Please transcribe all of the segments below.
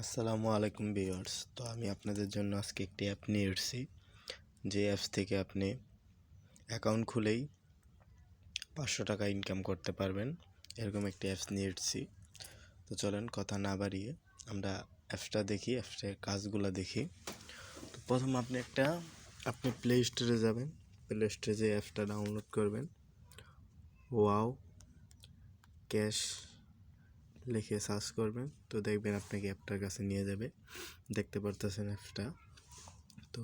আসসালামু আলাইকুম ভিউয়ার্স। তো আমি আপনাদের জন্য আজকে একটি অ্যাপ নিয়ে এসেছি, যে অ্যাপস থেকে আপনি অ্যাকাউন্ট খুলেই 500 টাকা ইনকাম করতে পারবেন। এরকম একটি অ্যাপস নিয়ে এসেছি। তো চলেন কথা না বাড়িয়ে আমরা অ্যাপসটা দেখি, অ্যাপসের কাজগুলো দেখি। তো প্রথম আপনি প্লে স্টোরে যাবেন। প্লে স্টোরে যে অ্যাপসটা ডাউনলোড করবেন, ওয়াও ক্যাশ লিখে সার্চ করবেন। তো দেখবেন আপনাকে অ্যাপটার কাছে নিয়ে যাবে। দেখতে পারতেছেন অ্যাপসটা। তো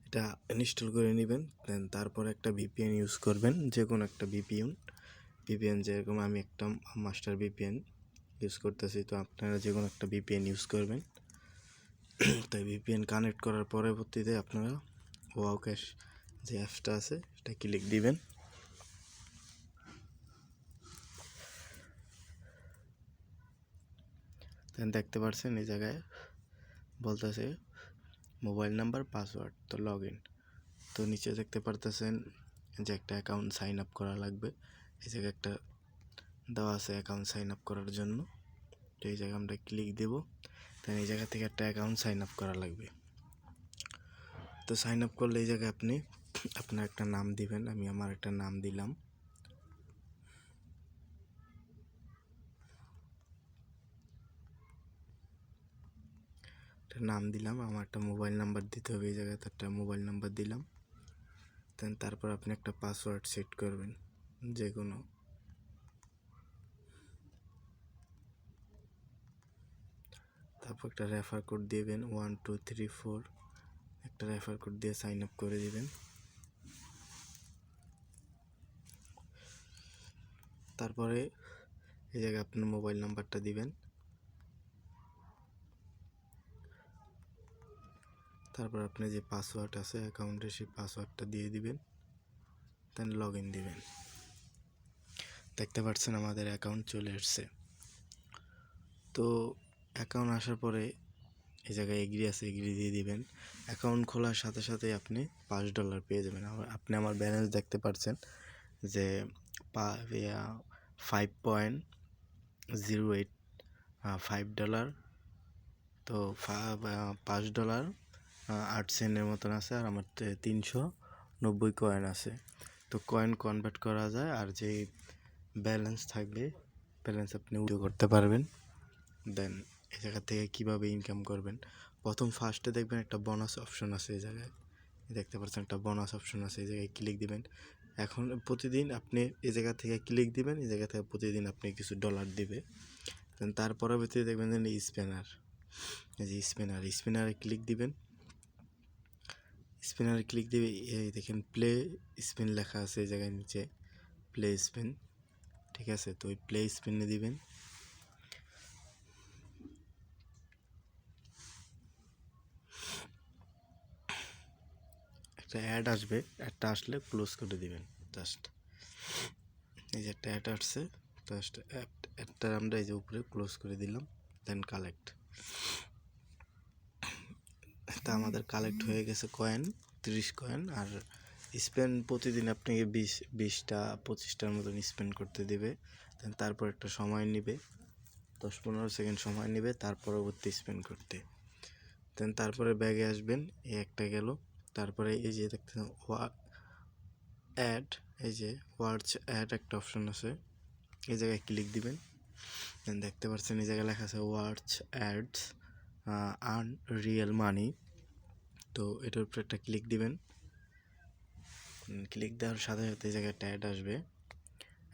এটা ইনস্টল করে নেবেন। দেন তারপর একটা ভিপিএন ইউজ করবেন, যে কোনো একটা ভিপিএন যেরকম আমি একটা মাস্টার ভিপিএন ইউজ করতেছি। তো আপনারা যে কোনো একটা ভিপিএন ইউজ করবেন। তাই ভিপিএন কানেক্ট করার পরবর্তীতে আপনারা ওয়াও ক্যাশ যে অ্যাপসটা আছে এটা ক্লিক দিবেন। দেন দেখতে পাচ্ছেন এই জায়গায় বলতেছে মোবাইল নাম্বার পাসওয়ার্ড, তো লগ ইন। তো নিচে দেখতে পারতেছেন যে একটা অ্যাকাউন্ট সাইন আপ করা লাগবে। এই জায়গায় একটা দেওয়া আছে অ্যাকাউন্ট সাইন আপ করার জন্য। তো এই জায়গায় আমরা ক্লিক দেব। তাই এই জায়গা থেকে একটা অ্যাকাউন্ট সাইন আপ করা লাগবে। তো সাইন আপ করলে এই জায়গায় আপনি আপনার একটা নাম দিবেন। আমি আমার একটা নাম দিলাম। আমার একটা মোবাইল নাম্বার দিতে হবে। এই জায়গায় একটা মোবাইল নাম্বার দিলাম। দেন তারপর আপনি একটা পাসওয়ার্ড সেট করবেন, যে কোনো। তারপর একটা রেফার কোড দিবেন 1 2 3 4। একটা রেফার কোড দিয়ে সাইন আপ করে দিবেন। তারপরে এই জায়গায় আপনার মোবাইল নাম্বারটা দিবেন। তারপর আপনি যে পাসওয়ার্ড আছে অ্যাকাউন্টে সেই পাসওয়ার্ডটা দিয়ে দিবেন। দেন লগ ইন দিবেন। দেখতে পাচ্ছেন আমাদের অ্যাকাউন্ট চলে আসছে। তো অ্যাকাউন্ট আসার পরে এই জায়গায় এগ্রি আছে, এগ্রি দিয়ে দিবেন। অ্যাকাউন্ট খোলার সাথে সাথে আপনি $5 পেয়ে যাবেন। আপনি আমার ব্যালেন্স দেখতে পাচ্ছেন যে 5.08 $5। তো $5 8 সেন্টের মতন আছে, আর আমার 390 কয়েন আছে। তো কয়েন কনভার্ট করা যায়, আর যে ব্যালেন্স থাকবে ব্যালেন্স আপনি উইথড্র করতে পারবেন। দেন এই জায়গা থেকে কীভাবে ইনকাম করবেন, ফার্স্টে দেখবেন একটা বোনাস অপশন আছে। এই জায়গায় দেখতে পাচ্ছেন একটা বোনাস অপশন আছে, এই জায়গায় ক্লিক দিবেন। এখন প্রতিদিন আপনি এই জায়গা থেকে ক্লিক দিবেন, এই জায়গা থেকে প্রতিদিন আপনি কিছু ডলার দিবে। দেন তার পরবর্তীতে দেখবেন যে স্পিনার, এই যে স্পিনারে ক্লিক দিবেন। স্পিনারে ক্লিক দিবে, এই দেখেন প্লে স্পিন লেখা আছে এই জায়গায় নিচে, প্লে স্পিন। ঠিক আছে, তো ওই প্লে স্পিনে দিবেন। একটা অ্যাড আসবে, অ্যাডটা আসলে ক্লোজ করে দিবেন। জাস্ট এই যে একটা অ্যাড আসছে, জাস্ট অ্যাডটা আমরা এই যে উপরে ক্লোজ করে দিলাম। দেন কালেক্ট। তা আমাদের কালেক্ট হয়ে গেছে কয়েন 30 কয়েন। আর স্পেন্ড প্রতিদিন আপনাকে 20টা 25টার মতন স্পেন্ড করতে দেবে। দেন তারপর একটা সময় নেবে, 10-15 সেকেন্ড সময় নেবে তার পরবর্তী স্পেন্ড করতে। দেন তারপরে ব্যাগে আসবেন, এই একটা গেল। তারপরে এই যে দেখতেছেন অ্যাড, এই যে ওয়াচ অ্যাড একটা অপশন আছে, এই জায়গায় ক্লিক দিবেন। দেন দেখতে পাচ্ছেন এই জায়গায় লেখা আছে ওয়াচ অ্যাডস আর্ন রিয়েল মানি। তো এটার উপরে একটা ক্লিক দিবেন। ক্লিক দেওয়ার সাথে সাথে এই জায়গায় একটা অ্যাড আসবে,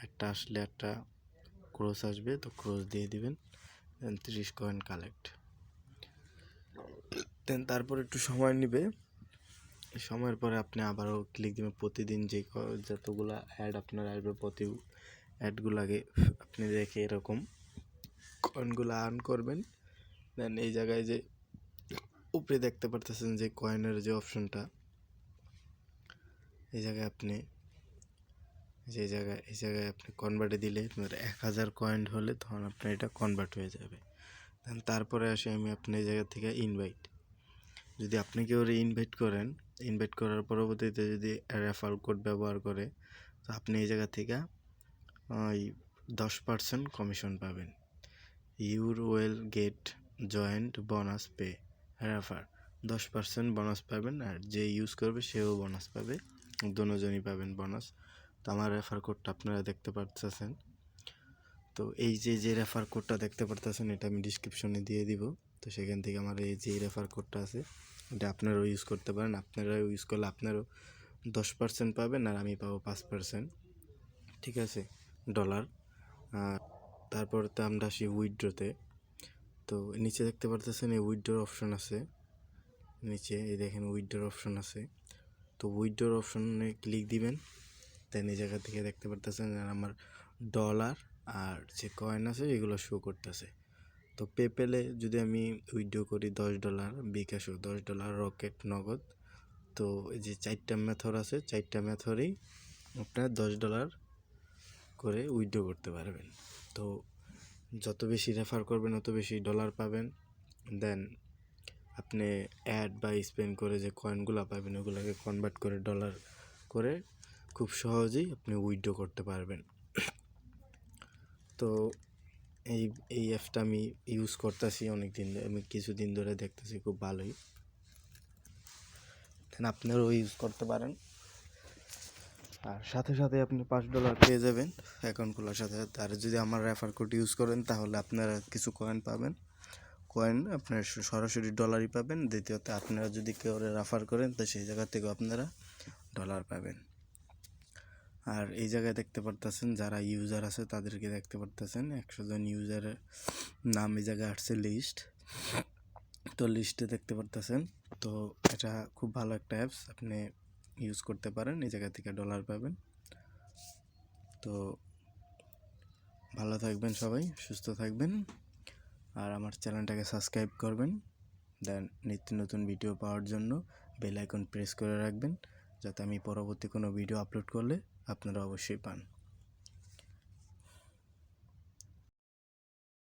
একটা আসলে একটা ক্রস আসবে, তো ক্রস দিয়ে দিবেন। দেন 30 কয়েন কালেক্ট। দেন তারপর একটু সময় নেবে, সময়ের পরে আপনি আবারও ক্লিক দিবেন। প্রতিদিন যতগুলো অ্যাড আপনার আসবে, প্রতি অ্যাডগুলোকে আপনি দেখে এরকম কয়েনগুলো আর্ন করবেন। দেন এই জায়গায় যে উপরে দেখতে পারতেছেন যে কয়েনের যে অপশনটা, এই জায়গায় আপনি এই জায়গায় আপনি কনভার্টে দিলে 1000 কয়েন হলে তখন আপনার এটা কনভার্ট হয়ে যাবে। দেন তারপরে আসে আমি আপনি এই জায়গা থেকে ইনভাইট, যদি আপনি কেউ ইনভাইট করার পরবর্তীতে যদি রেফারেল কোড ব্যবহার করে, তো আপনি এই জায়গা থেকে ওই 10% কমিশন পাবেন। Your will get joint bonus pay refer 10% bonus পাবেন, আর যে ইউজ করবে সেও বোনাস পাবে, দুজনই পাবেন বোনাস। তো আমার রেফার কোডটা আপনারা দেখতে পাচ্ছেন। তো এই যে রেফার কোডটা দেখতে পারতেছেন এটা আমি ডিসক্রিপশনে দিয়ে দিব। তো সেখান থেকে আমার এই যে রেফার কোডটা আছে এটা আপনারাও ইউজ করতে পারেন। আপনারা ইউজ করলে আপনারও 10% পাবেন, আর আমি পাবো 5%, ঠিক আছে, ডলার। আর তারপর তো আমরা আসি উইথড্রতে। তো নিচে দেখতে পারতেছেন এই উইথড্রর অপশন আছে, নিচে এই দেখেন উইথড্রর অপশন আছে। তো উইথড্রর অপশনে ক্লিক দিবেন, দেন এই জায়গা থেকে দেখতে পারতেছেন আমার ডলার আর যে কয়েন আছে এগুলো শো করতেছে। তো পেপ্যালে যদি আমি উইথড্র করি $10, বিকাশও $10, রকেট, নগদ, তো এই যে 4টা মেথড আছে, 4টা মেথডেই আপনার $10 করে উইথড্র করতে পারবেন। তো যত বেশি রেফার করবেন তত বেশি ডলার পাবেন। দেন আপনি অ্যাড বা স্পেন্ড করে যে কয়েনগুলো পাবেন ওগুলোকে কনভার্ট করে ডলার করে খুব সহজেই আপনি উইথড্র করতে পারবেন। তো এই অ্যাপটা আমি ইউজ করতেছি অনেক দিন, আমি কিছুদিন ধরে দেখতেছি খুব ভালোই। দেন আপনারাও ইউজ করতে পারেন। আর সাথে সাথে আপনি $5 পেয়ে যাবেন অ্যাকাউন্ট খোলার সাথে সাথে। আর যদি আমার রেফার কোড ইউজ করেন তাহলে আপনারা কিছু কয়েন পাবেন, কয়েন আপনার সরাসরি ডলারই পাবেন। দ্বিতীয়ত আপনারা যদি কেউ রেফার করেন তো সেই জায়গা থেকেও আপনারা ডলার পাবেন। আর এই জায়গায় দেখতে পারতেছেন যারা ইউজার আছে তাদেরকে দেখতে পারতেছেন 100 জন ইউজারের নাম এই জায়গায় আসছে লিস্ট। তো লিস্টে দেখতে পারতেছেন। তো এটা খুব ভালো একটা অ্যাপস, আপনি ইউজ করতে পারেন, এই জায়গা থেকে ডলার পাবেন। তো ভালো থাকবেন সবাই, সুস্থ থাকবেন, আর আমার চ্যানেলটাকে সাবস্ক্রাইব করবেন। দেন নিত্য নতুন ভিডিও পাওয়ার জন্য বেল আইকন প্রেস করে রাখবেন, যাতে আমি পরবর্তী কোনো ভিডিও আপলোড করলে আপনারা অবশ্যই পান।